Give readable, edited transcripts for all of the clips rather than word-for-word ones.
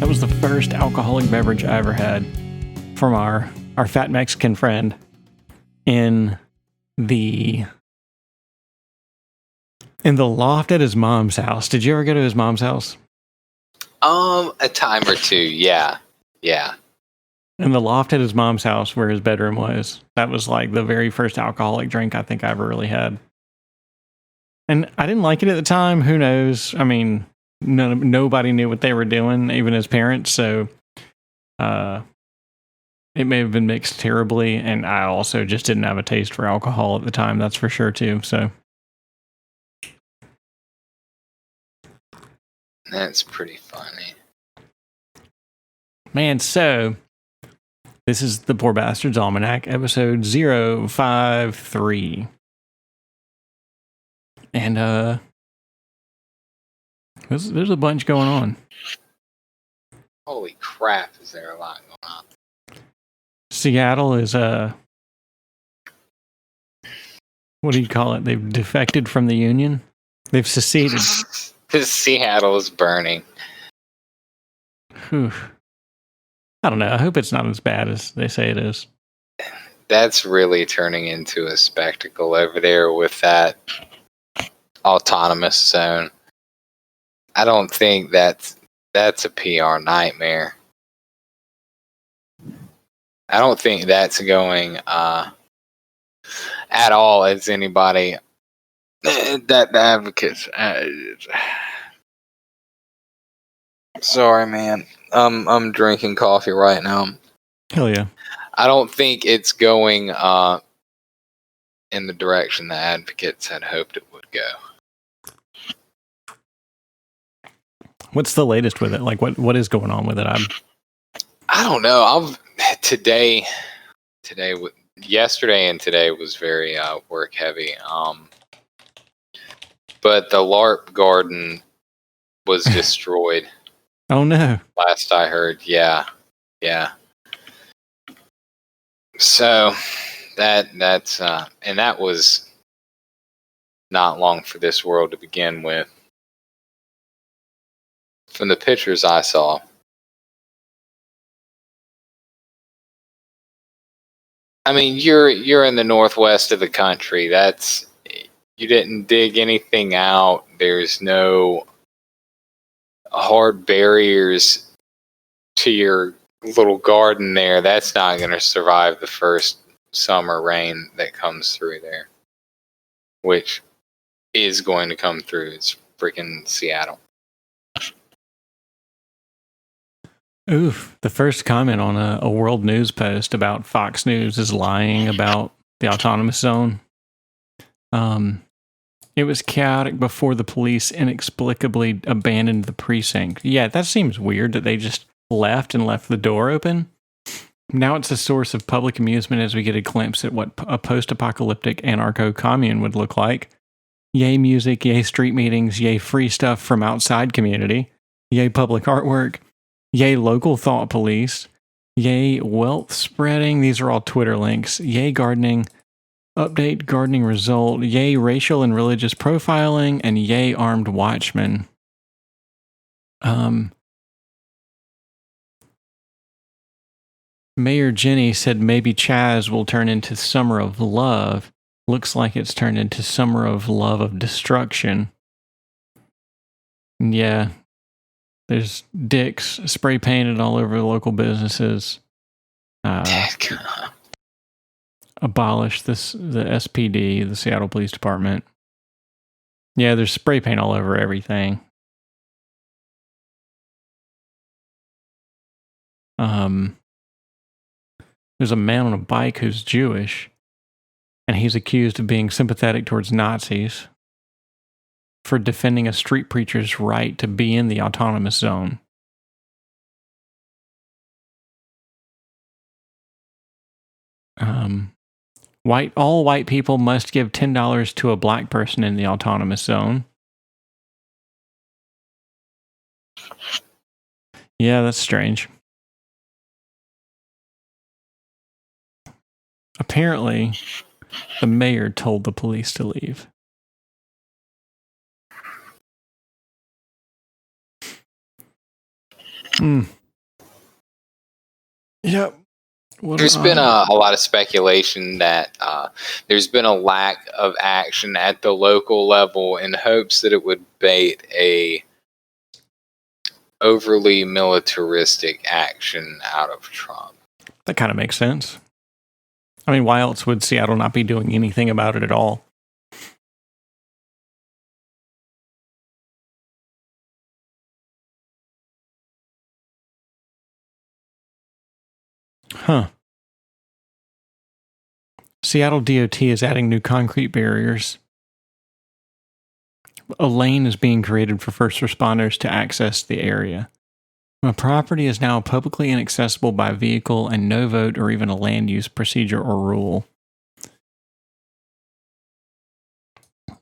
was the first alcoholic beverage I ever had from our fat Mexican friend in the loft at his mom's house. Did you ever go to his mom's house? A time or two, yeah. In the loft at his mom's house where his bedroom was. That was like the very first alcoholic drink I think I ever really had. And I didn't like it at the time. Who knows? I mean, nobody knew what they were doing, even his parents. So it may have been mixed terribly. And I also just didn't have a taste for alcohol at the time. That's for sure, too. So that's pretty funny. Man, so this is the Poor Bastards Almanac, episode 053. And there's a bunch going on. Holy crap, is there a lot going on? Seattle is what do you call it? They've defected from the Union? They've seceded. Seattle is burning. Whew. I don't know. I hope it's not as bad as they say it is. That's really turning into a spectacle over there with that autonomous zone. I don't think that's a PR nightmare. I don't think that's going at all as anybody that the advocates. Sorry, man. I'm drinking coffee right now. Hell yeah. I don't think it's going in the direction the advocates had hoped it would go. What's the latest with it? Like, what is going on with it? I don't know. Yesterday and today was very work heavy. But the LARP garden was destroyed. Oh no! Last I heard, yeah. So that's and that was not long for this world to begin with. From the pictures I saw, I mean, you're in the northwest of the country. You didn't dig anything out. There's no hard barriers to your little garden there. That's not going to survive the first summer rain that comes through there, which is going to come through. It's freaking Seattle. Oof. The first comment on a World News post about Fox News is lying about the autonomous zone. It was chaotic before the police inexplicably abandoned the precinct. Yeah, that seems weird that they just left the door open. Now it's a source of public amusement as we get a glimpse at what a post-apocalyptic anarcho-commune would look like. Yay music, yay street meetings, yay free stuff from outside community, yay public artwork, yay local thought police, yay wealth spreading. These are all Twitter links. Yay gardening, update gardening result, yay racial and religious profiling, and yay armed watchmen. Mayor Jenny said maybe Chaz will turn into Summer of Love. Looks like it's turned into Summer of Love of Destruction. Yeah. There's dicks spray painted all over the local businesses. Abolish the SPD, the Seattle Police Department. Yeah, there's spray paint all over everything. There's a man on a bike who's Jewish, and he's accused of being sympathetic towards Nazis for defending a street preacher's right to be in the autonomous zone. All white people must give $10 to a black person in the autonomous zone. Yeah, that's strange. Apparently, the mayor told the police to leave. Yep. There's been a lot of speculation that there's been a lack of action at the local level in hopes that it would bait a overly militaristic action out of Trump. That kind of makes sense. I mean, why else would Seattle not be doing anything about it at all? Huh. Seattle DOT is adding new concrete barriers. A lane is being created for first responders to access the area. The property is now publicly inaccessible by vehicle and no vote or even a land use procedure or rule.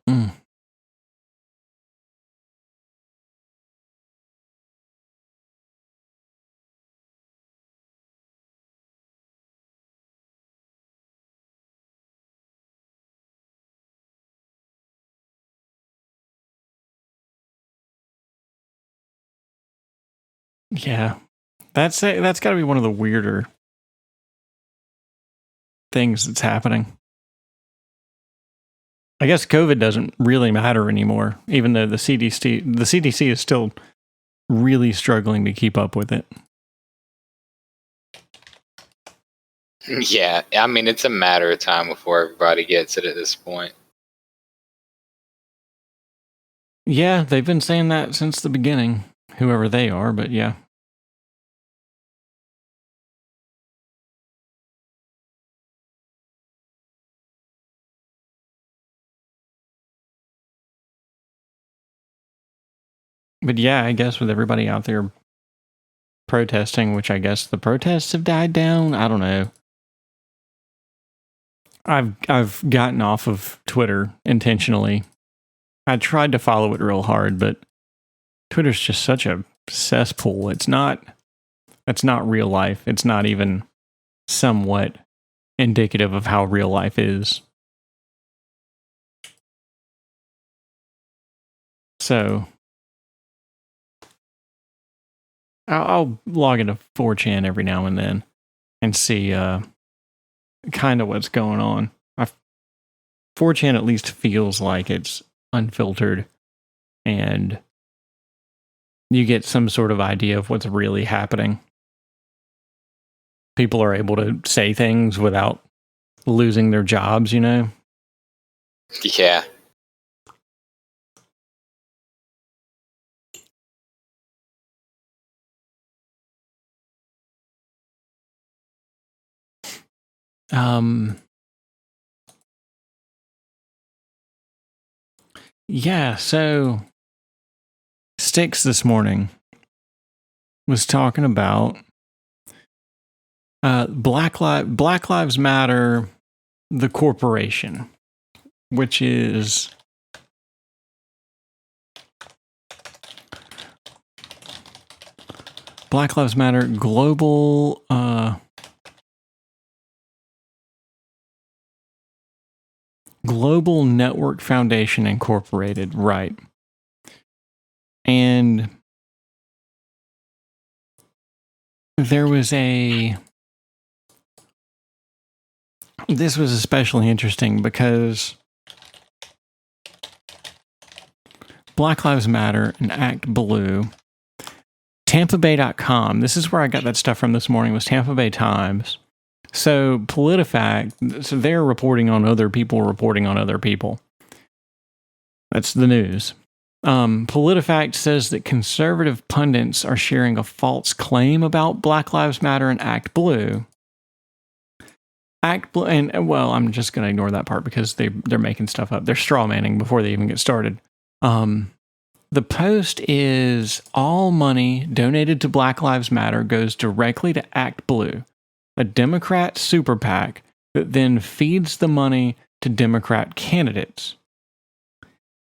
Mm. Yeah, that's got to be one of the weirder things that's happening. I guess COVID doesn't really matter anymore, even though the CDC is still really struggling to keep up with it. Yeah, I mean, it's a matter of time before everybody gets it at this point. Yeah, they've been saying that since the beginning, whoever they are, but yeah. But yeah, I guess with everybody out there protesting, which I guess the protests have died down, I don't know. I've gotten off of Twitter intentionally. I tried to follow it real hard, but Twitter's just such a cesspool. It's not real life. It's not even somewhat indicative of how real life is. So I'll log into 4chan every now and then and see kind of what's going on. 4chan at least feels like it's unfiltered and you get some sort of idea of what's really happening. People are able to say things without losing their jobs, you know? Yeah. Yeah, so Styx this morning was talking about Black Lives Matter, the corporation, which is Black Lives Matter Global Global Network Foundation Incorporated, right? And there was this was especially interesting because Black Lives Matter and Act Blue, TampaBay.com, this is where I got that stuff from this morning, was Tampa Bay Times. So PolitiFact, so they're reporting on other people reporting on other people. That's the news. PolitiFact says that conservative pundits are sharing a false claim about Black Lives Matter and Act Blue. Act Blue, and well, I'm just going to ignore that part because they're making stuff up. They're straw manning before they even get started. The post is all money donated to Black Lives Matter goes directly to Act Blue, a Democrat super PAC that then feeds the money to Democrat candidates.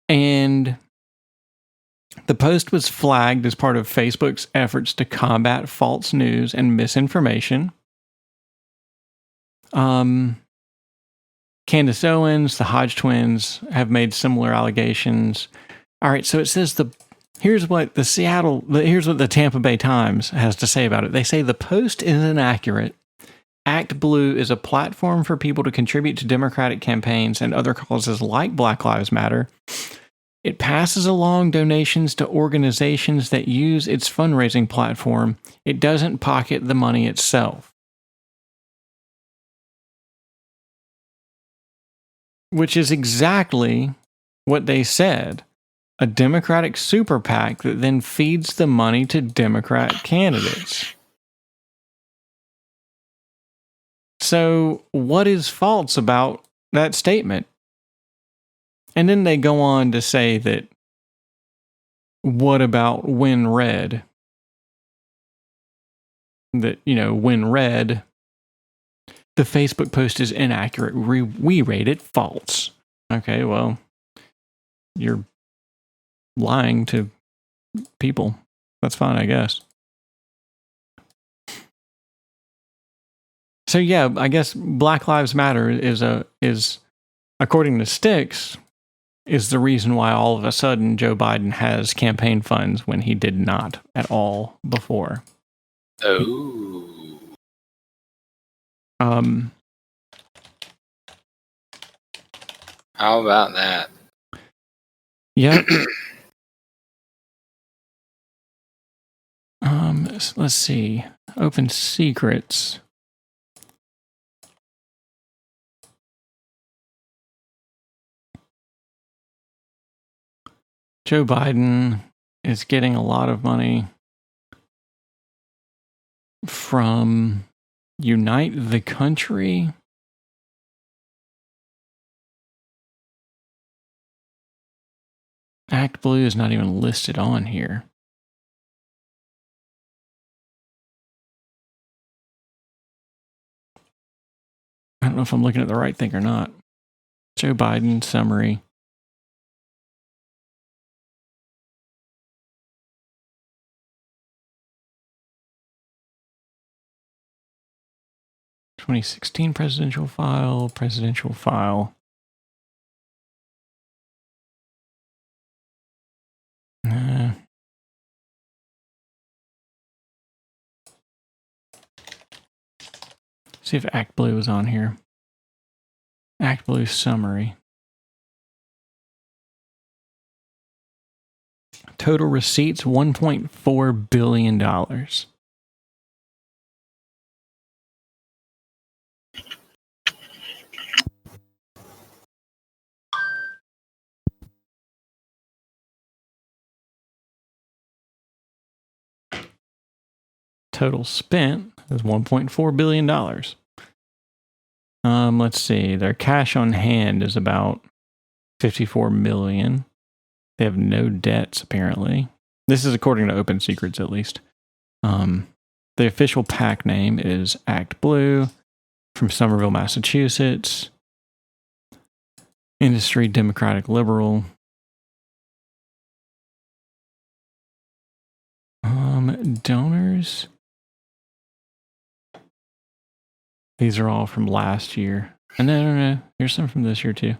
And the post was flagged as part of Facebook's efforts to combat false news and misinformation. Candace Owens, the Hodge twins, have made similar allegations. All right, so it says Here's what the Tampa Bay Times has to say about it. They say the post is inaccurate. Act Blue is a platform for people to contribute to Democratic campaigns and other causes like Black Lives Matter. It passes along donations to organizations that use its fundraising platform. It doesn't pocket the money itself. Which is exactly what they said. A Democratic super PAC that then feeds the money to Democrat candidates. So, what is false about that statement? And then they go on to say that, what about when red? That, when red, the Facebook post is inaccurate. We rate it false. Okay, well, you're lying to people. That's fine, I guess. So yeah, I guess Black Lives Matter is according to Styx, is the reason why all of a sudden Joe Biden has campaign funds when he did not at all before. Oh. How about that? Yep. Let's see. Open secrets. Joe Biden is getting a lot of money from Unite the Country. Act Blue is not even listed on here. I don't know if I'm looking at the right thing or not. Joe Biden summary. (2016) presidential file. See if Act Blue is on here. Act Blue summary. Total receipts $1.4 billion. Total spent is $1.4 billion. Let's see. Their cash on hand is about $54 million. They have no debts, apparently. This is according to Open Secrets, at least. The official PAC name is Act Blue, from Somerville, Massachusetts. Industry Democratic Liberal. Donors. These are all from last year. And no. Here's some from this year, too.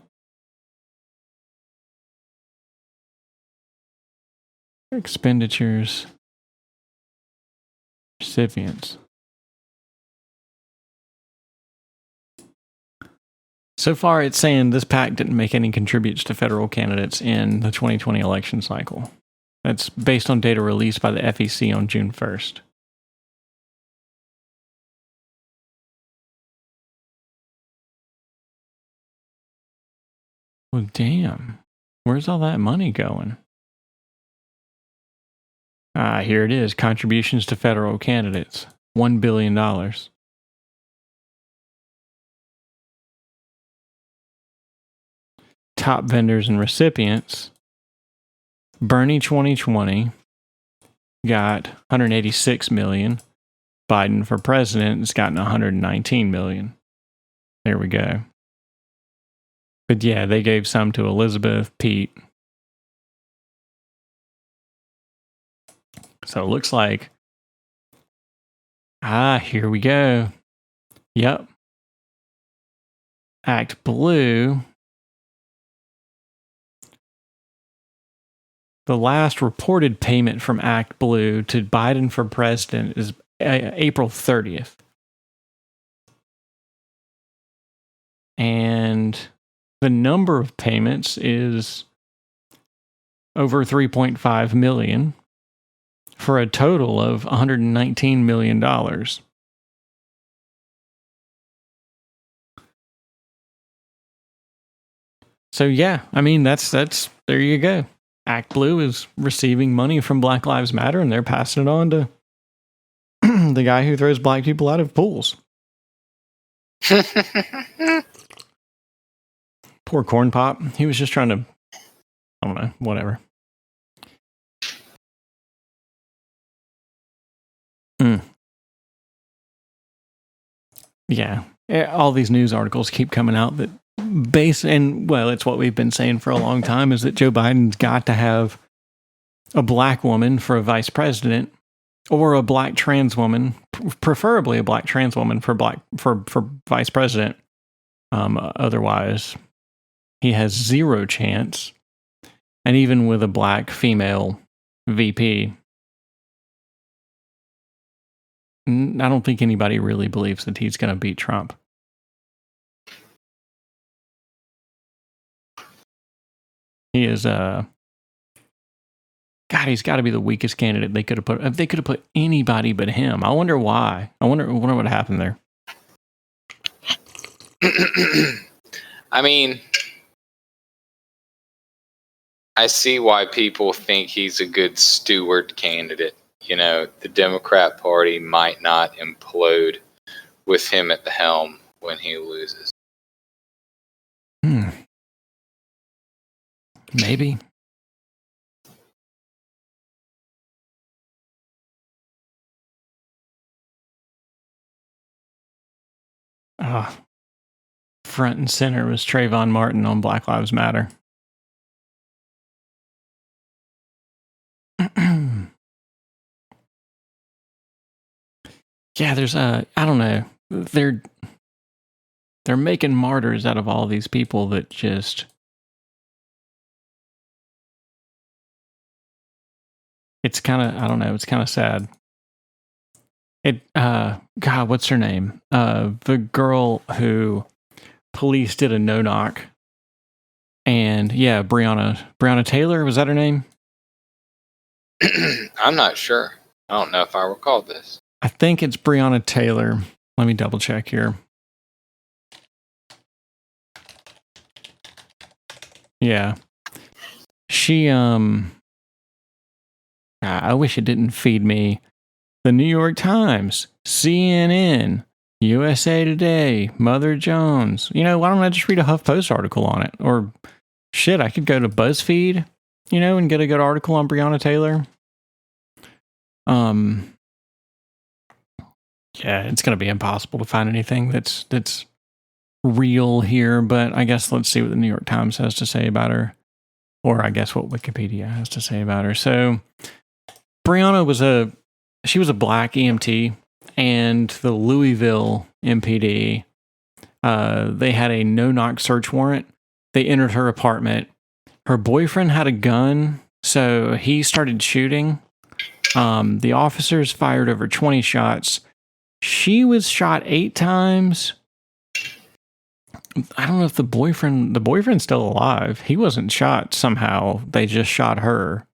Expenditures. Recipients. So far, it's saying this PAC didn't make any contributes to federal candidates in the 2020 election cycle. That's based on data released by the FEC on June 1st. Well, damn. Where's all that money going? Here it is. Contributions to federal candidates. $1 billion. Top vendors and recipients. Bernie 2020 got $186 million. Biden for president has gotten $119 million. There we go. But yeah, they gave some to Elizabeth, Pete. So it looks like, here we go. Yep. Act Blue The last reported payment from Act Blue to Biden for president is April 30th. And the number of payments is over 3.5 million for a total of $119 million. So yeah, I mean that's there you go. Act Blue is receiving money from Black Lives Matter, and they're passing it on to the guy who throws black people out of pools. Poor Corn Pop. He was just trying to, I don't know, whatever. Yeah. All these news articles keep coming out that it's what we've been saying for a long time, is that Joe Biden's got to have a black woman for a vice president, or a black trans woman, preferably a black trans woman for vice president. Otherwise, he has zero chance. And even with a black female VP, I don't think anybody really believes that he's going to beat Trump. He is God, he's got to be the weakest candidate they could have put. If they could have put anybody but him, I wonder why. I wonder what happened there. I mean, I see why people think he's a good steward candidate. You know, the Democrat Party might not implode with him at the helm when he loses. Maybe. Front and center was Trayvon Martin on Black Lives Matter. Yeah, there's I don't know. They're making martyrs out of all these people that just, it's kind of, I don't know, it's kind of sad. God, what's her name? The girl who police did a no-knock. And yeah, Breonna Taylor, was that her name? I'm not sure. I don't know if I recall this. I think it's Breonna Taylor. Let me double check here. Yeah. She, I wish it didn't feed me. The New York Times, CNN, USA Today, Mother Jones. You know, why don't I just read a HuffPost article on it? Or shit, I could go to BuzzFeed, you know, and get a good article on Breonna Taylor. Yeah, it's going to be impossible to find anything that's real here, but I guess let's see what the New York Times has to say about her, or I guess what Wikipedia has to say about her. So Breonna was a black EMT, and the Louisville MPD, they had a no-knock search warrant. They entered her apartment. Her boyfriend had a gun, so he started shooting. The officers fired over 20 shots. She was shot 8 times. I don't know if the boyfriend's still alive. He wasn't shot somehow. They just shot her.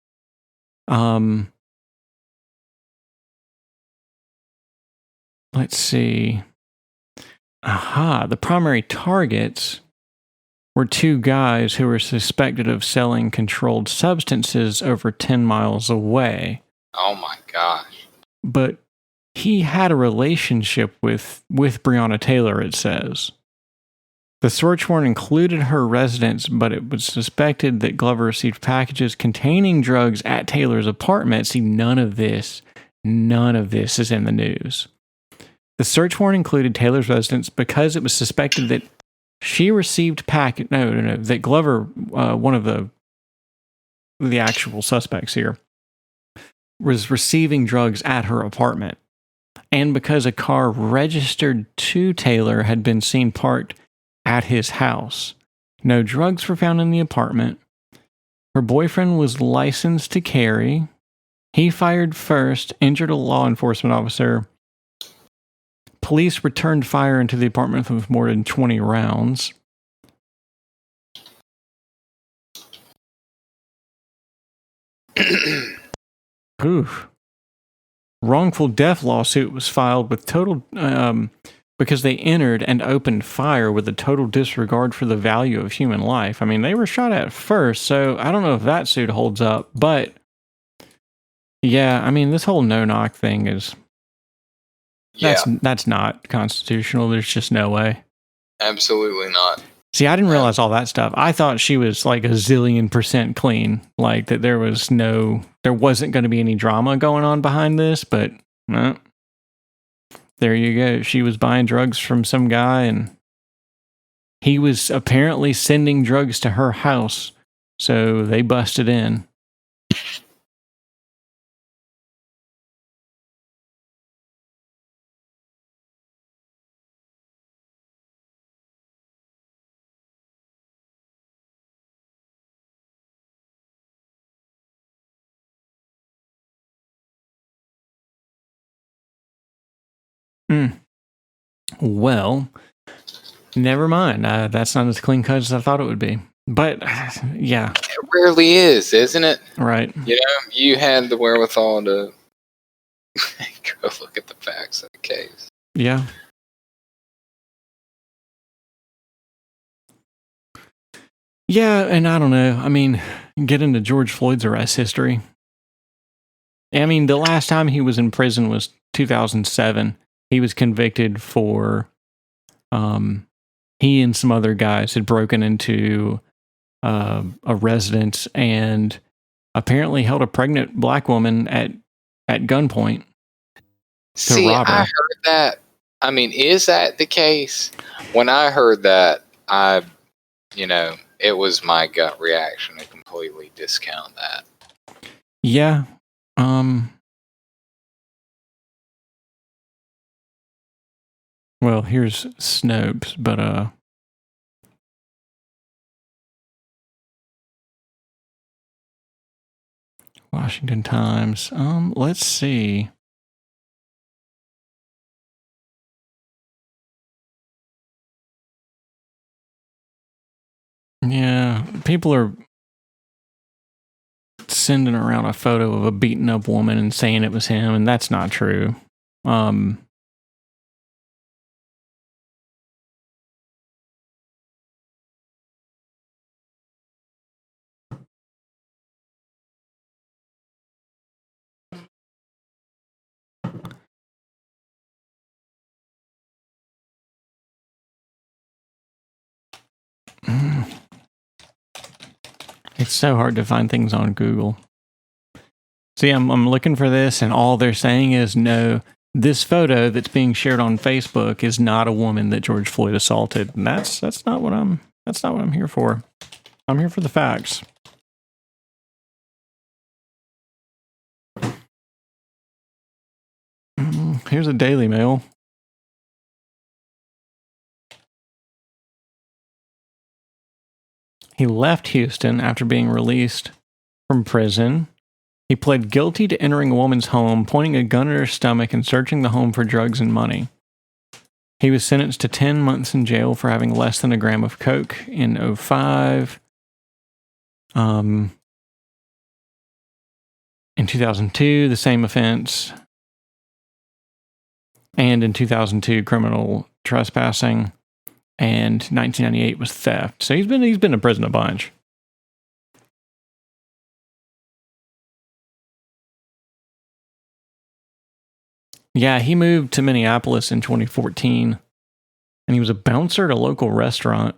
Let's see. The primary targets were 2 guys who were suspected of selling controlled substances over 10 miles away. Oh my gosh. But he had a relationship with Breonna Taylor, it says. The search warrant included her residence, but it was suspected that Glover received packages containing drugs at Taylor's apartment. See, none of this is in the news. The search warrant included Taylor's residence because it was suspected that she received that Glover, one of the actual suspects here, was receiving drugs at her apartment. And because a car registered to Taylor had been seen parked at his house. No drugs were found in the apartment. Her boyfriend was licensed to carry. He fired first, injured a law enforcement officer. Police returned fire into the apartment with more than 20 rounds. Oof. Wrongful death lawsuit was filed with total because they entered and opened fire with a total disregard for the value of human life. I mean, they were shot at first, so I don't know if that suit holds up, but yeah, I mean, this whole no-knock thing is that's not constitutional. There's just no way. Absolutely not. See, I didn't realize all that stuff. I thought she was like a zillion% clean, like that there wasn't going to be any drama going on behind this, but no. There you go. She was buying drugs from some guy, and he was apparently sending drugs to her house, so they busted in. Well, never mind. That's not as clean cut as I thought it would be. But, yeah. It rarely is, isn't it? Right. You know, you had the wherewithal to go look at the facts of the case. Yeah. Yeah, and I don't know. I mean, get into George Floyd's arrest history. I mean, the last time he was in prison was 2007. He was convicted for, he and some other guys had broken into a residence and apparently held a pregnant black woman at gunpoint. See, I heard that. I mean, is that the case? When I heard that, it was my gut reaction to completely discount that. Yeah. Well, here's Snopes, but Washington Times. Let's see. Yeah, people are sending around a photo of a beaten up woman and saying it was him, and that's not true. It's so hard to find things on Google. See, I'm looking for this, and all they're saying is no. This photo that's being shared on Facebook is not a woman that George Floyd assaulted, and that's not what I'm here for. I'm here for the facts. Here's a Daily Mail. He left Houston after being released from prison. He pled guilty to entering a woman's home, pointing a gun at her stomach, and searching the home for drugs and money. He was sentenced to 10 months in jail for having less than a gram of coke in 2005. In 2002, the same offense. And in 2002, criminal trespassing. And 1998 was theft. So he's been in prison a bunch. Yeah, he moved to Minneapolis in 2014, and he was a bouncer at a local restaurant.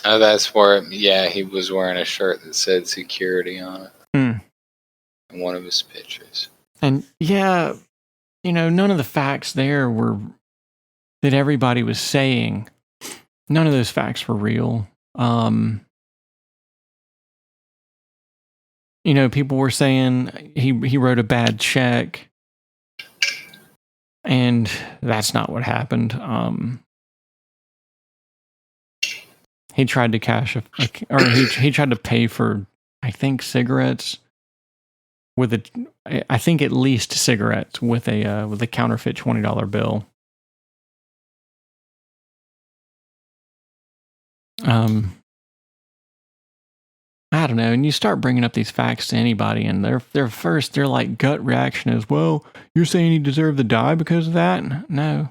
Oh, that's where, he was wearing a shirt that said security on it. In one of his pictures. And yeah, none of the facts there were that everybody was saying. None of those facts were real. People were saying he wrote a bad check, and that's not what happened. he tried to he tried to pay for, I think, cigarettes with I think at least cigarettes with a counterfeit $20 bill. I don't know. And you start bringing up these facts to anybody, and their like gut reaction is, "Well, you're saying he deserved to die because of that?" No,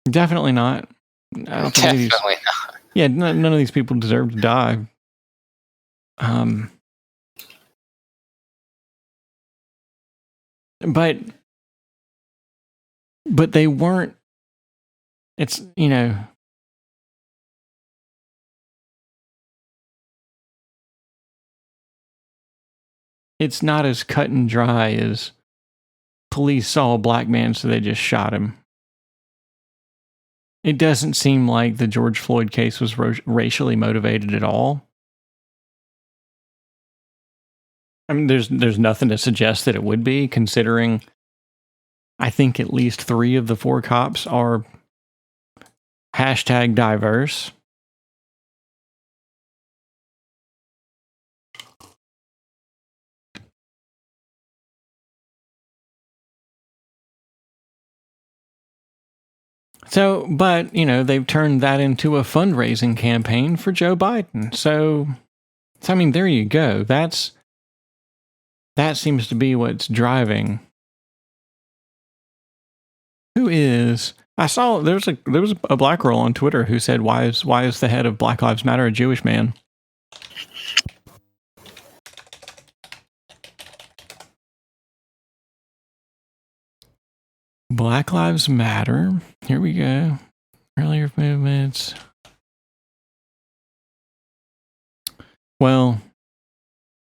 definitely not. I don't think Definitely not. Yeah, none of these people deserve to die. But they weren't. It's, it's not as cut and dry as police saw a black man, so they just shot him. It doesn't seem like the George Floyd case was racially motivated at all. I mean, there's nothing to suggest that it would be, considering I think at least 3 of the 4 cops are #diverse. So, but, they've turned that into a fundraising campaign for Joe Biden. So I mean, there you go. That seems to be what's driving. Who is? I saw there was a black girl on Twitter who said, "Why is the head of Black Lives Matter a Jewish man?" Black Lives Matter. Here we go. Earlier movements. Well,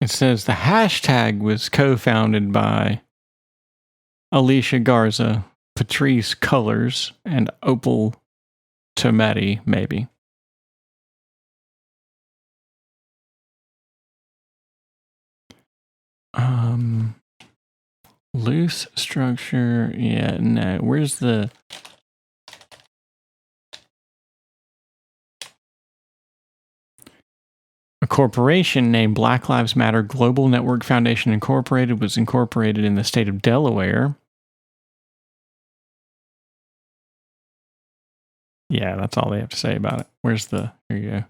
it says the hashtag was co-founded by Alicia Garza, Patrice Cullors, and Opal Tometi, maybe. Loose structure. Yeah, no. Where's the... A corporation named Black Lives Matter Global Network Foundation Incorporated was incorporated in the state of Delaware. Yeah, that's all they have to say about it. Where's the... Here you go.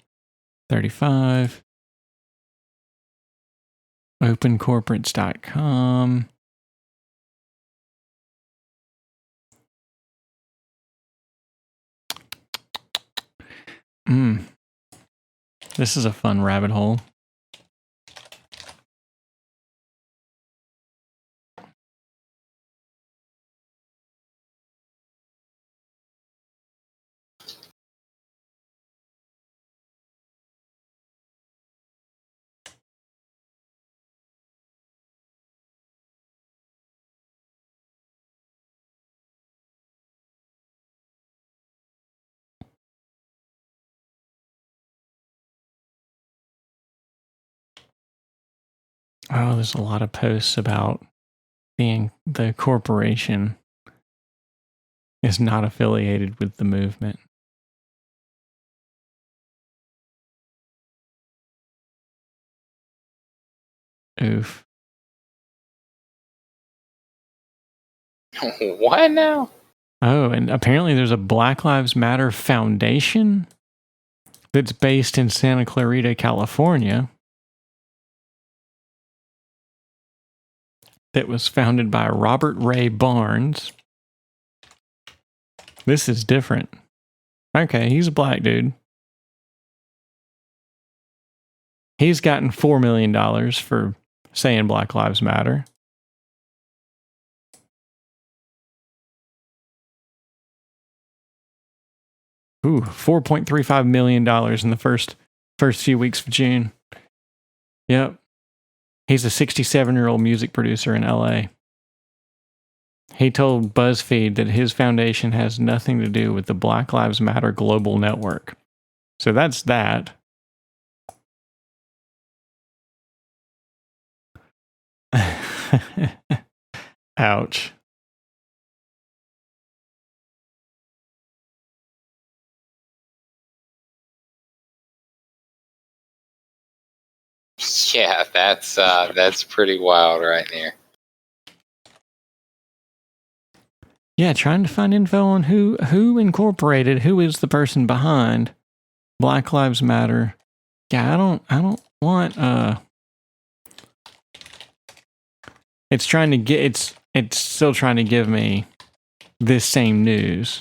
35. Opencorporates.com. This is a fun rabbit hole. Oh, there's a lot of posts about being the corporation is not affiliated with the movement. Oof. What now? Oh, and apparently there's a Black Lives Matter Foundation that's based in Santa Clarita, California, that was founded by Robert Ray Barnes. This is different. Okay, he's a black dude. He's gotten $4 million for saying Black Lives Matter. Ooh, $4.35 million in the first few weeks of June. Yep. He's a 67-year-old music producer in LA. He told BuzzFeed that his foundation has nothing to do with the Black Lives Matter Global Network. So that's that. Ouch. Yeah, that's pretty wild right there. Yeah, trying to find info on who incorporated, who is the person behind Black Lives Matter. Yeah, I don't want it's trying to get it's still trying to give me this same news.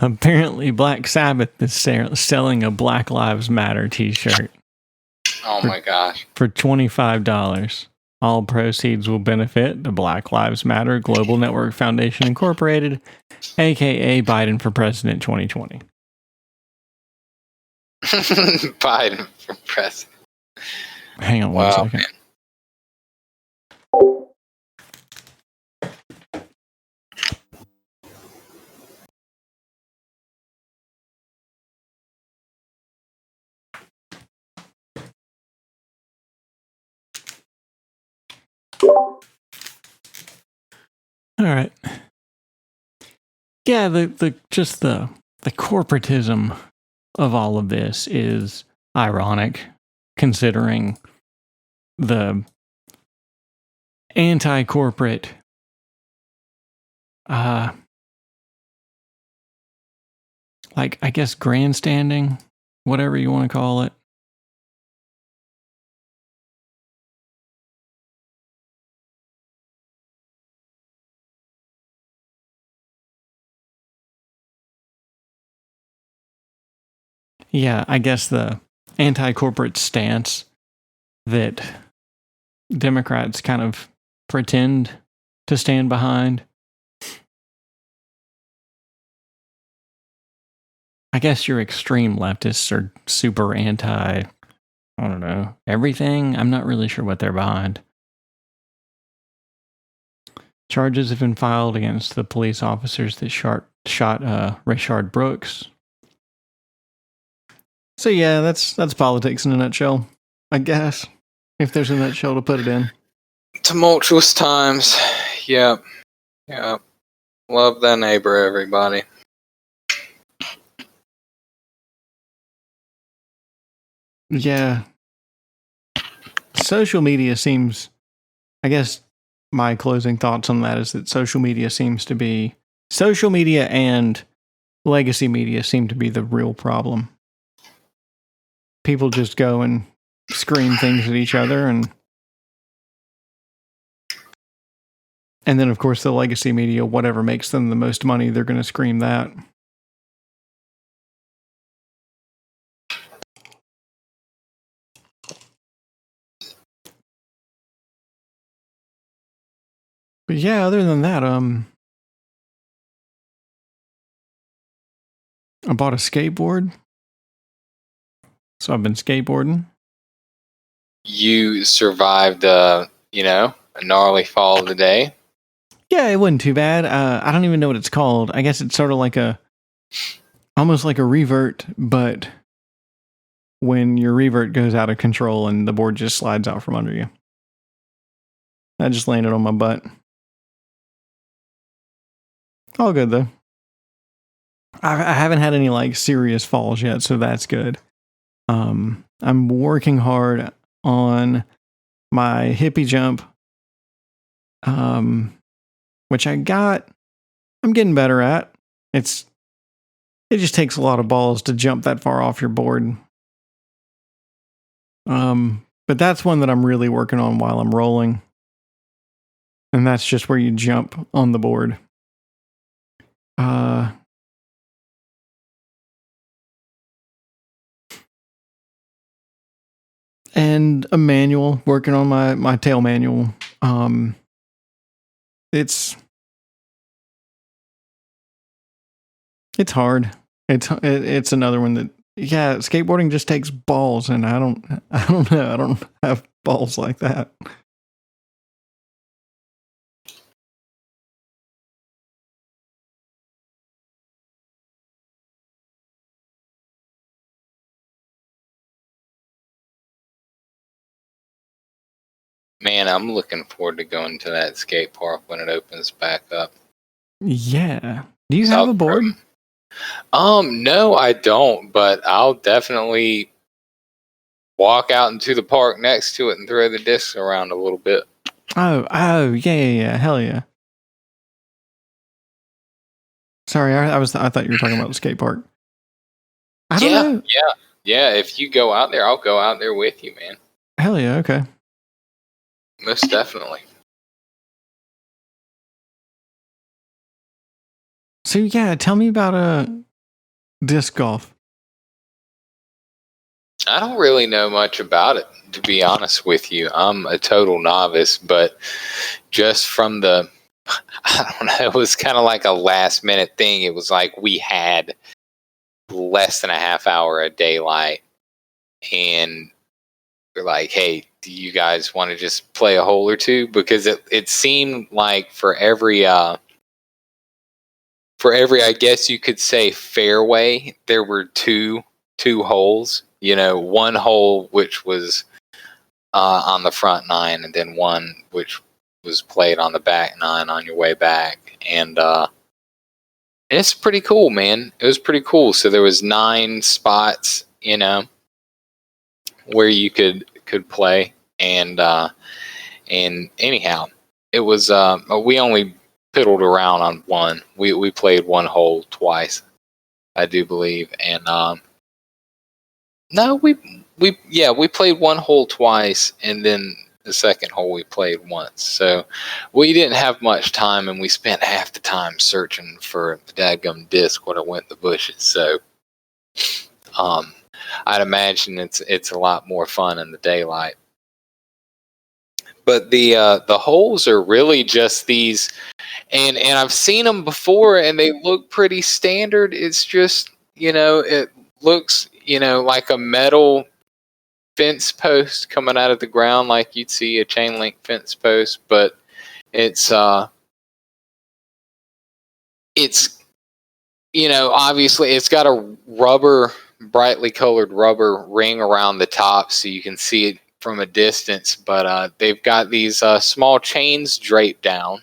Apparently, Black Sabbath is selling a Black Lives Matter t-shirt. Oh my gosh. For $25. All proceeds will benefit the Black Lives Matter Global Network Foundation Incorporated, aka Biden for President 2020. Biden for president. Hang on one second. Man. All right. Yeah, the corporatism of all of this is ironic, considering the anti-corporate like, I guess, grandstanding, whatever you want to call it. Yeah, I guess the anti-corporate stance that Democrats kind of pretend to stand behind. I guess your extreme leftists are super anti, I don't know, everything. I'm not really sure what they're behind. Charges have been filed against the police officers that shot Rayshard Brooks. So yeah, that's politics in a nutshell, I guess, if there's a nutshell to put it in. Tumultuous times. Yep. Love thy neighbor, everybody. Yeah. Social media seems, I guess my closing thoughts on that is that social media and legacy media seem to be the real problem. People just go and scream things at each other, and then of course the legacy media, whatever makes them the most money, they're going to scream that. But yeah, other than that, I bought a skateboard. So I've been skateboarding. You survived, a gnarly fall of the day. Yeah, it wasn't too bad. I don't even know what it's called. I guess it's sort of like almost like a revert, but when your revert goes out of control and the board just slides out from under you. I just landed on my butt. All good though. I haven't had any like serious falls yet, so that's good. I'm working hard on my hippie jump, which I'm getting better at. It just takes a lot of balls to jump that far off your board. But that's one that I'm really working on while I'm rolling. And that's just where you jump on the board. And a manual, working on my tail manual. It's It's hard. It's another one that skateboarding just takes balls, and I don't know. I don't have balls like that. Man, I'm looking forward to going to that skate park when it opens back up. Yeah. Do you have a board? No, I don't, but I'll definitely walk out into the park next to it and throw the discs around a little bit. Oh, yeah. Hell yeah. Sorry, I thought you were talking about the skate park. I don't know. Yeah. If you go out there, I'll go out there with you, man. Hell yeah. Okay. Most definitely. So yeah, tell me about disc golf. I don't really know much about it, to be honest with you. I'm a total novice, but just from the, I don't know, it was kind of like a last minute thing. It was like we had less than a half hour of daylight, and we're like, hey, do you guys want to just play a hole or two? Because it seemed like for every I guess you could say fairway, there were two holes. You know, one hole which was on the front nine, and then one which was played on the back nine on your way back. And it's pretty cool, man. It was pretty cool. So there was 9 spots, you know, where you could play, and anyhow, it was we only piddled around on one. We played one hole twice, I do believe, and no, we played one hole twice, and then the second hole we played once. So we didn't have much time, and we spent half the time searching for the dadgum disc when it went in the bushes. So I'd imagine it's a lot more fun in the daylight. But the holes are really just these, and I've seen them before, and they look pretty standard. It's just, you know, it looks, you know, like a metal fence post coming out of the ground, like you'd see a chain link fence post, but it's you know, obviously it's got a brightly colored rubber ring around the top so you can see it from a distance, but they've got these small chains draped down,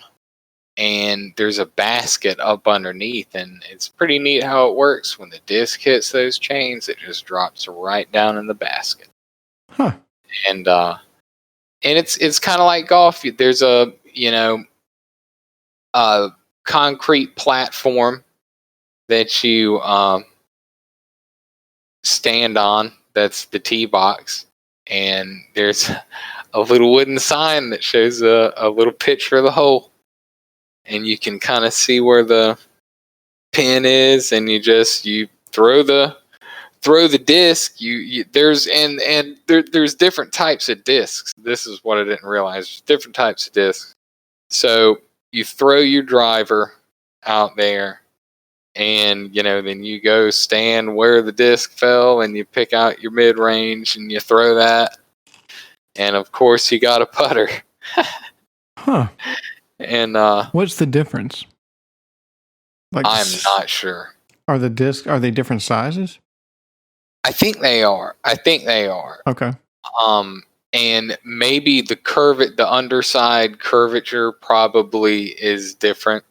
and there's a basket up underneath, and it's pretty neat how it works. When the disc hits those chains, it just drops right down in the basket. Huh. And it's kind of like golf. There's a, you know, a concrete platform that you stand on. That's the tee box, and there's a little wooden sign that shows a little picture of the hole, and you can kind of see where the pin is, and you throw the disc. There's different types of discs. This is what I didn't realize. There's different types of discs. So you throw your driver out there, and you know, then you go stand where the disc fell, and you pick out your mid range, and you throw that. And of course, you got a putter. Huh. And what's the difference? Like, I'm not sure. Are they different sizes? I think they are. Okay. And maybe the underside curvature probably is different,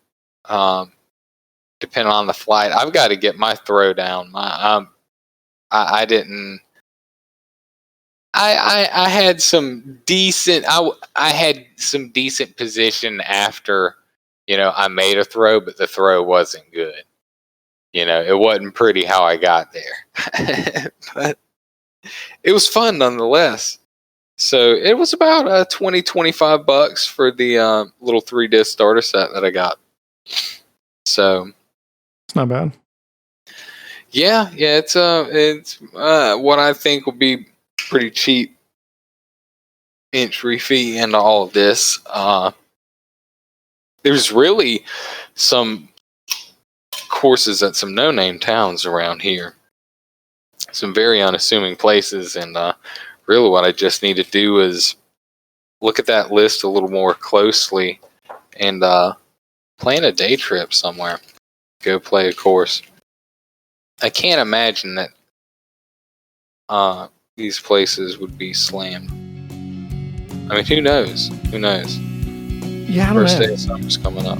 depending on the flight. I've got to get my throw down. I didn't. I had some decent. I had some decent position after, you know, I made a throw, but the throw wasn't good. You know, it wasn't pretty how I got there, but it was fun nonetheless. So it was about $25 for the little 3-disc starter set that I got. So it's not bad. Yeah, it's what I think will be pretty cheap entry fee into all of this. There's really some courses at some no-name towns around here. Some very unassuming places, and really what I just need to do is look at that list a little more closely and plan a day trip somewhere. Go play a course. I can't imagine that these places would be slammed. I mean, who knows? Who knows? Yeah, I don't First know. day of summer's coming up.